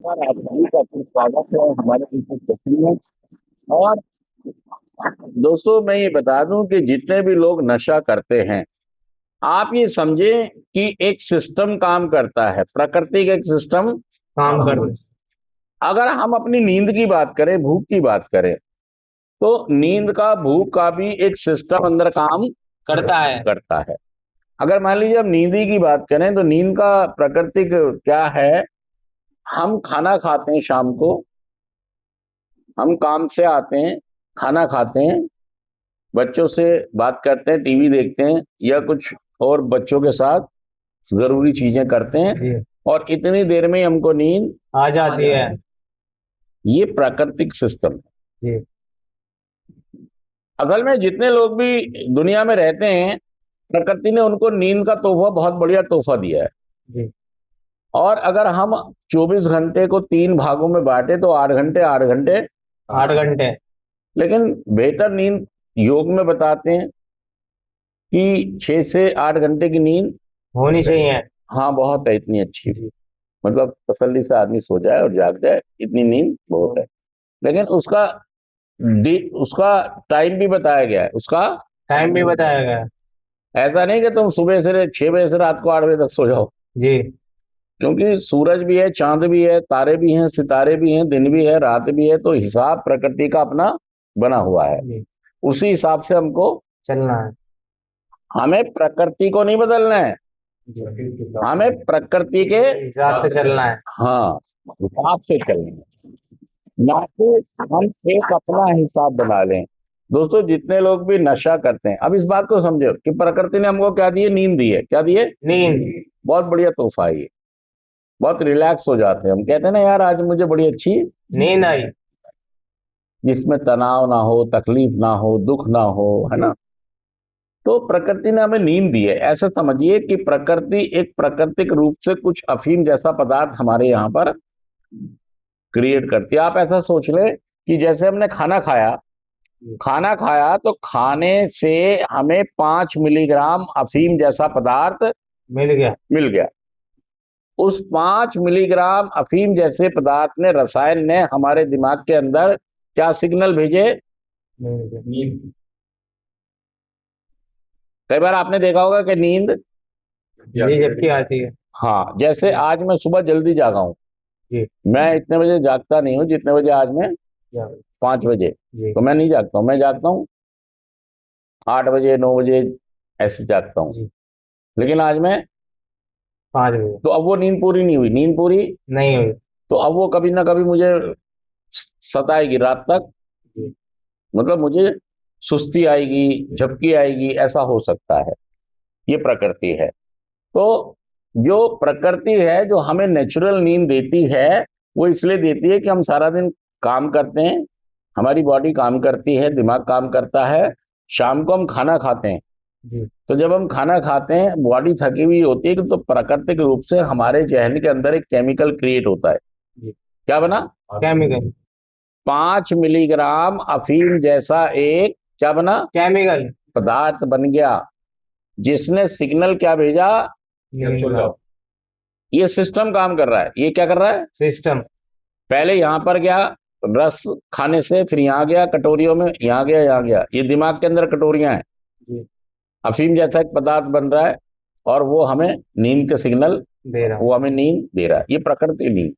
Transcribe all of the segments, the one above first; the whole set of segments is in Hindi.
नमस्कार, आप सभी का फिर स्वागत है हमारे इस सेशन में। और दोस्तों, मैं ये बता दूं कि जितने भी लोग नशा करते हैं, आप ये समझें कि एक सिस्टम काम करता है, प्रकृति का एक सिस्टम काम करता है। अगर हम अपनी नींद की बात करें, भूख की बात करें, तो नींद का, भूख का भी एक सिस्टम अंदर काम करता है। अगर मान लीजिए हम नींद ही की बात करें, तो नींद का प्राकृतिक क्या है? हम खाना खाते हैं शाम को, हम काम से आते हैं, खाना खाते हैं, बच्चों से बात करते हैं, टीवी देखते हैं या कुछ और बच्चों के साथ जरूरी चीजें करते हैं जी और इतनी देर में ही हमको नींद आ जाती है। ये प्राकृतिक सिस्टम है। जी असल में जितने लोग भी दुनिया में रहते हैं, प्रकृति ने उनको नींद का तोहफा, बहुत बढ़िया तोहफा दिया है। जी और अगर हम 24 घंटे को 3 भागों में बांटे तो 8 घंटे, 8 घंटे। 8 घंटे। लेकिन बेहतर नींद योग में बताते हैं कि 6 से 8 घंटे की नींद होनी चाहिए। हाँ बहुत है, इतनी अच्छी। जी मतलब तसल्ली से आदमी सो जाए और जाग जाए, इतनी नींद बहुत है। लेकिन उसका टाइम भी बताया गया है, उसका टाइम भी बताया गया है। ऐसा नहीं कि तुम सुबह से 6 बजे से रात को 8 बजे तक सो जाओ। जी क्योंकि सूरज भी है, चांद भी है, तारे भी हैं, सितारे भी हैं, दिन भी है, रात भी है, तो हिसाब प्रकृति का अपना बना हुआ है। जी उसी हिसाब से हमको, चलना है। हमें प्रकृति को नहीं बदलना है, हमें प्रकृति के हिसाब से चलना है। हाँ हिसाब से चलना है, ना कि हम एक अपना हिसाब बना लें। दोस्तों, जितने लोग भी नशा करते हैं, अब इस बात को समझो कि प्रकृति ने हमको क्या दिए? नींद दी है। क्या दिए? नींद। बहुत बढ़िया तोहफा है ये। बहुत रिलैक्स हो जाते हैं हम, कहते हैं ना यार आज मुझे बड़ी अच्छी नींद आई। जिसमें तनाव ना हो, तकलीफ ना हो, दुख ना हो, है ना। तो प्रकृति ने हमें नींद दी है। ऐसा समझिए कि प्रकृति एक प्राकृतिक रूप से कुछ अफीम जैसा पदार्थ हमारे यहाँ पर क्रिएट करती है। आप ऐसा सोच ले कि जैसे हमने खाना खाया, खाना खाया तो खाने से हमें 5 मिलीग्राम अफीम जैसा पदार्थ मिल गया। मिल गया। उस 5 मिलीग्राम अफीम जैसे पदार्थ ने, रसायन ने हमारे दिमाग के अंदर क्या सिग्नल भेजे? नींद। कई बार आपने देखा होगा कि नींद, जी जबकि आती है। हाँ जैसे आज मैं सुबह जल्दी जागा हूं, जी मैं इतने बजे जागता नहीं हूँ जितने बजे आज मैं, क्या? 5 बजे। जी तो मैं नहीं जागता हूँ, मैं जागता हूँ 8 बजे, 9 बजे, ऐसे जागता हूँ। जी लेकिन आज मैं, 5 बजे तो अब वो नींद पूरी नहीं हुई, नींद पूरी, नहीं हुई। तो अब वो कभी ना कभी मुझे सताएगी रात तक। जी मतलब मुझे सुस्ती आएगी, झपकी आएगी, ऐसा हो सकता है। ये प्रकृति है। तो जो प्रकृति है, जो हमें नेचुरल नींद देती है, वो इसलिए देती है कि हम सारा दिन काम करते हैं, हमारी बॉडी काम करती है, दिमाग काम करता है, शाम को हम खाना खाते हैं। जी तो जब हम खाना खाते हैं, बॉडी थकी हुई होती है, तो प्राकृतिक रूप से हमारे जहन के अंदर एक केमिकल क्रिएट होता है। जी क्या बना? केमिकल। 5 मिलीग्राम अफीम जैसा एक क्या बना? केमिकल। पदार्थ बन गया, जिसने सिग्नल क्या भेजा? नींद। ये सिस्टम काम कर रहा है। ये क्या कर रहा है? सिस्टम। पहले यहां पर गया, रस खाने से, फिर यहां गया कटोरियों में, यहां गया, यहां गया, ये दिमाग के अंदर कटोरियां हैं। जी अफीम जैसा एक पदार्थ बन रहा है और वो हमें नींद के सिग्नल, दे रहा वो हूँ। हमें नींद दे रहा है। ये प्रकृति नींद।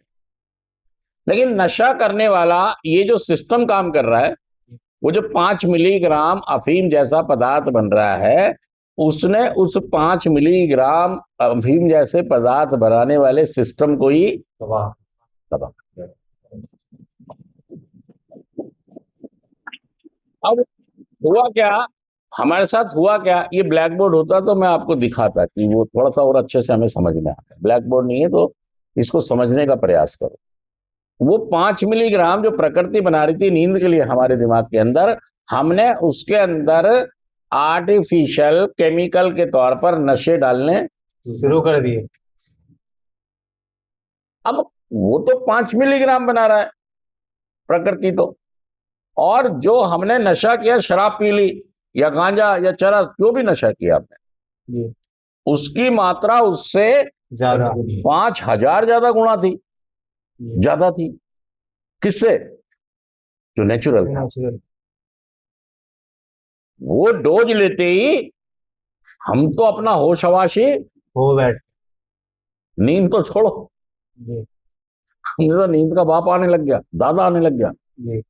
लेकिन नशा करने वाला, ये जो सिस्टम काम कर रहा है, वो जो 5 मिलीग्राम अफीम जैसा पदार्थ बन रहा है, उसने उस 5 मिलीग्राम अफीम जैसे पदार्थ बनाने वाले सिस्टम को ही तबाह। तबाह कर दिया। अब हुआ क्या? हमारे साथ हुआ क्या? ये ब्लैक बोर्ड होता तो मैं आपको दिखाता कि वो थोड़ा सा और अच्छे से हमें समझ में आता। ब्लैक बोर्ड नहीं है तो इसको समझने का प्रयास करो। वो 5 मिलीग्राम जो प्रकृति बना रही थी नींद के लिए हमारे दिमाग के अंदर, हमने उसके अंदर आर्टिफिशियल केमिकल के तौर पर नशे डालने शुरू कर दिए। अब वो तो 5 मिलीग्राम बना रहा है प्रकृति तो, और जो हमने नशा किया, शराब पी ली या गांजा या चरस, जो भी नशा किया आपने, जी उसकी मात्रा उससे ज्यादा। 5,000 ज्यादा गुणा थी। जी। ज्यादा थी। किससे? जो नेचुरल था। नेचुरल। वो डोज लेते ही हम तो अपना होश हवाशी, हो बैठ। नींद तो छोड़ो, जी। हमें तो नींद का बाप आने लग गया, दादा आने लग गया। जी।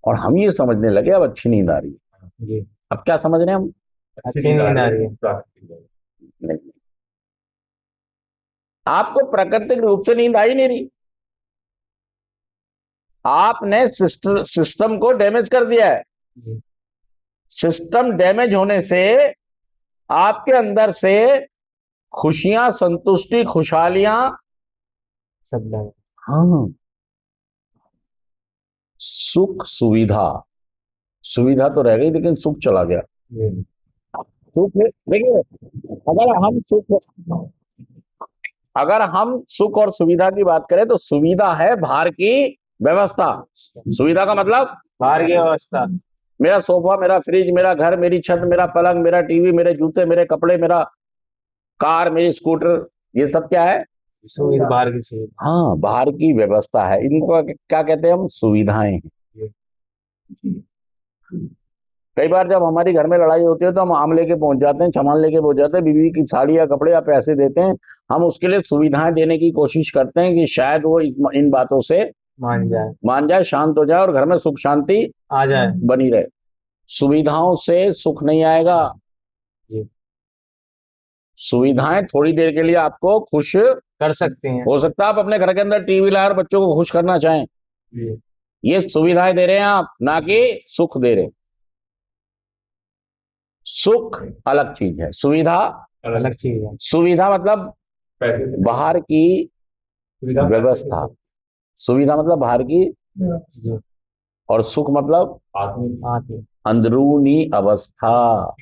और हम ये समझने लगे अब अच्छी नींद आ रही है। जी। अब क्या समझ रहे हैं हम? अच्छी नींद आ रही है। नहीं, आपको प्राकृतिक रूप से नींद आई नहीं रही, आपने सिस्टम को डैमेज कर दिया है। जी। सिस्टम डैमेज होने से आपके अंदर से खुशियां, संतुष्टि, खुशहालियां, सब डाल। हाँ, सुख, सुविधा, सुविधा तो रह गई लेकिन सुख चला गया। जी। सुख देखिए, अगर हम सुख अगर हम सुख और सुविधा की बात करें तो सुविधा है बाहर की व्यवस्था। सुविधा का मतलब बाहर की अवस्था। मेरा सोफा, मेरा फ्रिज, मेरा घर, मेरी छत, मेरा पलंग, मेरा टीवी, मेरे जूते, मेरे कपड़े, मेरा कार, मेरी स्कूटर, ये सब क्या है? सुविधा। बाहर की सुविधा। हाँ, बाहर की व्यवस्था है। इनको क्या कहते हैं हम? सुविधाएं हैं। कई बार जब हमारी घर में लड़ाई होती है तो हम आम लेके पहुंच जाते हैं, सामान लेके पहुंच जाते हैं, बीवी की साड़ी या कपड़े या पैसे देते हैं। हम उसके लिए सुविधाएं देने की कोशिश करते हैं कि शायद वो इन बातों से मान जाए। शांत हो जाए और घर में सुख शांति आ जाए। बनी रहे। सुविधाओं से सुख नहीं आएगा। जी। सुविधाएं थोड़ी देर के लिए आपको खुश कर सकते हैं। हो सकता है, आप अपने घर के अंदर टीवी लाए और बच्चों को खुश करना चाहें, जी। ये सुविधाएं दे रहे हैं आप, ना कि सुख दे रहे हैं। सुख अलग चीज है, सुविधा अलग चीज है। सुविधा मतलब बाहर की व्यवस्था, सुविधा मतलब बाहर की, जी। और सुख मतलब आत्म। अंदरूनी अवस्था।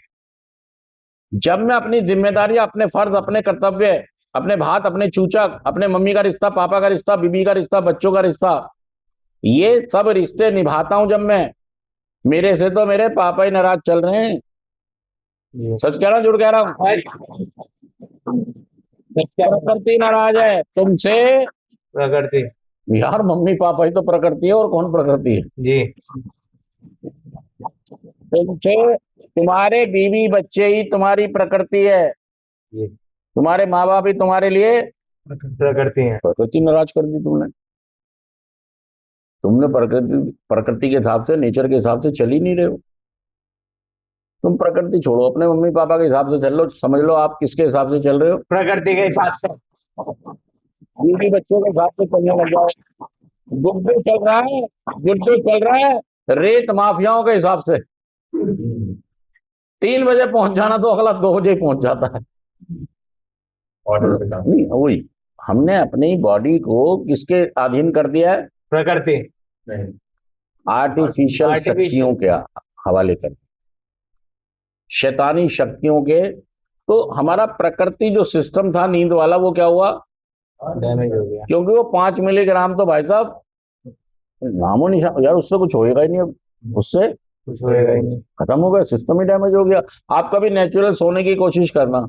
जब मैं अपनी जिम्मेदारी, अपने फर्ज, अपने कर्तव्य, अपने भात, अपने चूचक, अपने मम्मी का रिश्ता, पापा का रिश्ता, बीबी का रिश्ता, बच्चों का रिश्ता, ये सब रिश्ते निभाता हूं, जब मैं, मेरे से तो मेरे पापा ही नाराज चल रहे हैं। जी। सच कह रहा हूं, झूठ कह रहा हूं? सच कह रहा हूं, प्रकृति नाराज है तुमसे। प्रकृति। यार, मम्मी पापा ही तो प्रकृति है, और कौन प्रकृति है? जी। तुमसे तुम्हारे बीवी बच्चे ही तुम्हारी प्रकृति है। जी। तुम्हारे माँ बाप ही तुम्हारे लिए प्रकृति है। प्रकृति नाराज कर दी तुमने। तुमने प्रकृति प्रकृति के हिसाब से, नेचर के हिसाब से चल ही नहीं रहे हो। तुम प्रकृति छोड़ो, अपने मम्मी पापा के हिसाब से चल लो। समझ लो आप किसके हिसाब से चल रहे हो? प्रकृति के हिसाब से। बीवी बच्चों के हिसाब से चलने लग जाओ। गुड्डू चल रहा है, गुड्डू चल रहा है रेत माफियाओं के हिसाब से। 3 बजे पहुंच जाना तो अगला 2 बजे ही पहुंच जाता है। नहीं, वही हमने अपनी बॉडी को किसके अधीन कर दिया है? प्रकृति। आर्टिफिशियल शक्तियों के हवाले कर, शैतानी शक्तियों के। तो हमारा प्रकृति जो सिस्टम था नींद वाला, वो क्या हुआ? डैमेज हो गया। क्योंकि वो 5 मिलीग्राम तो भाई साहब नामो निशान, यार उससे कुछ होएगा ही नहीं। अब उससे कुछ होएगा ही नहीं। खत्म हो गया, सिस्टम ही डैमेज हो गया। आप कभी नेचुरल सोने की कोशिश करना।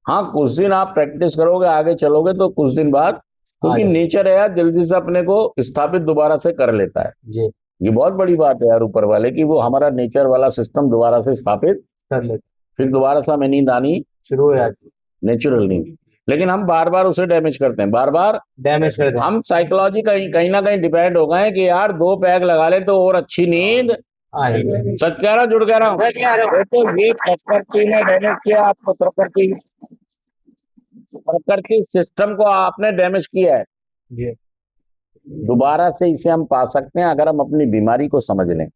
हाँ, कुछ दिन आप प्रैक्टिस करोगे, आगे चलोगे तो कुछ दिन बाद, क्योंकि नेचर है यार, जल्दी से अपने को स्थापित दोबारा से कर लेता है। जी। ये बहुत बड़ी बात है यार ऊपर वाले की, वो हमारा नेचर वाला सिस्टम दोबारा से स्थापित कर लेते, फिर दोबारा से हमें नींद आनी शुरू हो जाती, नेचुरल नींद। लेकिन हम बार बार उसे डैमेज करते हैं, बार बार डैमेज कर दें। हम साइकोलॉजी कहीं ना कहीं डिपेंड हो गए हैं कि यार 2 पैग लगा ले तो और अच्छी नींद आएगी। सच कह रहा हूं, जुड़ कह रहा हूं? तो ये प्रकृति ने डैमेज किया आपको, प्रकृति सिस्टम को आपने डैमेज किया है। जी। दोबारा से इसे हम पा सकते हैं अगर हम अपनी बीमारी को समझ लें।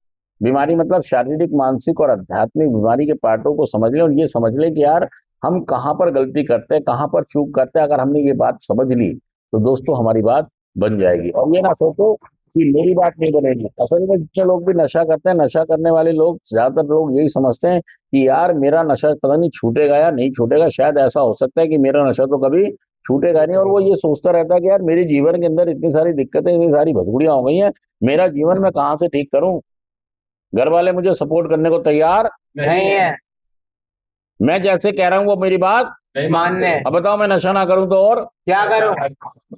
बीमारी मतलब शारीरिक, मानसिक और आध्यात्मिक बीमारी के पार्टों को समझ लें, और ये समझ लें कि यार हम कहाँ पर गलती करते हैं, कहाँ पर चूक करते हैं। अगर हमने ये बात समझ ली तो दोस्तों हमारी बात बन जाएगी। और ये ना सोचो कि मेरी बात नहीं बनेगी। असल में जितने लोग भी नशा करते हैं, नशा करने वाले लोग, ज्यादातर लोग यही समझते हैं कि यार मेरा नशा पता नहीं छूटेगा या नहीं छूटेगा, शायद ऐसा हो सकता है कि मेरा नशा तो कभी छूटेगा नहीं। और वो ये सोचता रहता है कि यार मेरे जीवन के अंदर इतनी सारी दिक्कतें, इतनी सारी भसगुड़ियां हो गई हैं, मेरा जीवन मैं कहाँ से ठीक करूं? घर वाले मुझे सपोर्ट करने को तैयार नहीं है। मैं जैसे कह रहा हूं वो मेरी बात मान्य है। अब बताओ मैं नशा ना करूं तो और क्या करूं?